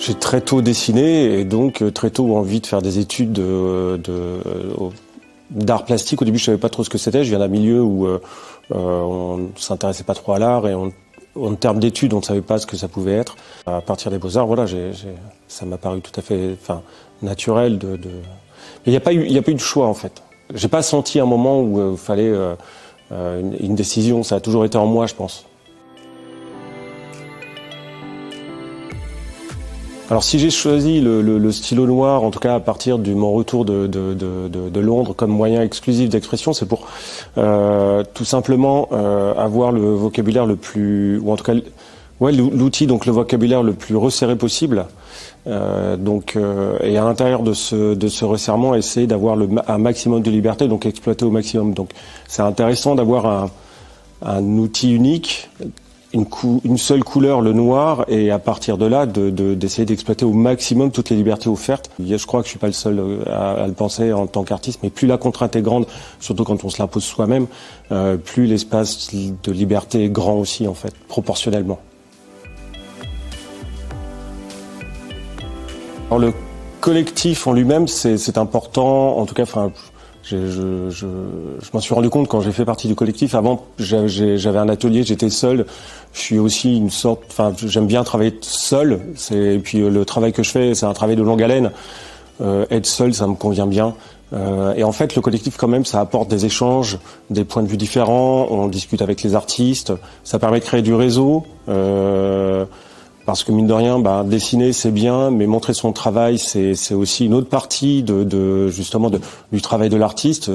J'ai très tôt dessiné et donc très tôt envie de faire des études d'art plastique. Au début, je savais pas trop ce que c'était. Je viens d'un milieu où on s'intéressait pas trop à l'art et en termes d'études, on ne savait pas ce que ça pouvait être. À partir des Beaux-Arts, voilà, ça m'a paru tout à fait, naturel Mais il n'y a pas eu de choix en fait. J'ai pas senti un moment où il fallait une décision. Ça a toujours été en moi, je pense. Alors si j'ai choisi le stylo noir, en tout cas à partir de mon retour de Londres comme moyen exclusif d'expression, c'est pour tout simplement avoir le vocabulaire le plus, ou en tout cas l'outil, donc le vocabulaire le plus resserré possible. Et à l'intérieur de ce resserrement, essayer d'avoir un maximum de liberté, donc exploiter au maximum. Donc c'est intéressant d'avoir un outil unique, une seule couleur, le noir, et à partir de là, d'essayer d'exploiter au maximum toutes les libertés offertes. Je crois que je suis pas le seul à le penser en tant qu'artiste, mais plus la contrainte est grande, surtout quand on se l'impose soi-même, plus l'espace de liberté est grand aussi, en fait, proportionnellement. Alors, le collectif en lui-même, c'est important, en tout cas, je m'en suis rendu compte quand j'ai fait partie du collectif. Avant, j'avais un atelier, j'étais seul. Je suis aussi j'aime bien travailler seul. Et puis le travail que je fais, c'est un travail de longue haleine. Être seul, ça me convient bien. Et en fait, le collectif, quand même, ça apporte des échanges, des points de vue différents. On discute avec les artistes. Ça permet de créer du réseau. Parce que mine de rien, dessiner c'est bien, mais montrer son travail c'est aussi une autre partie justement du travail de l'artiste.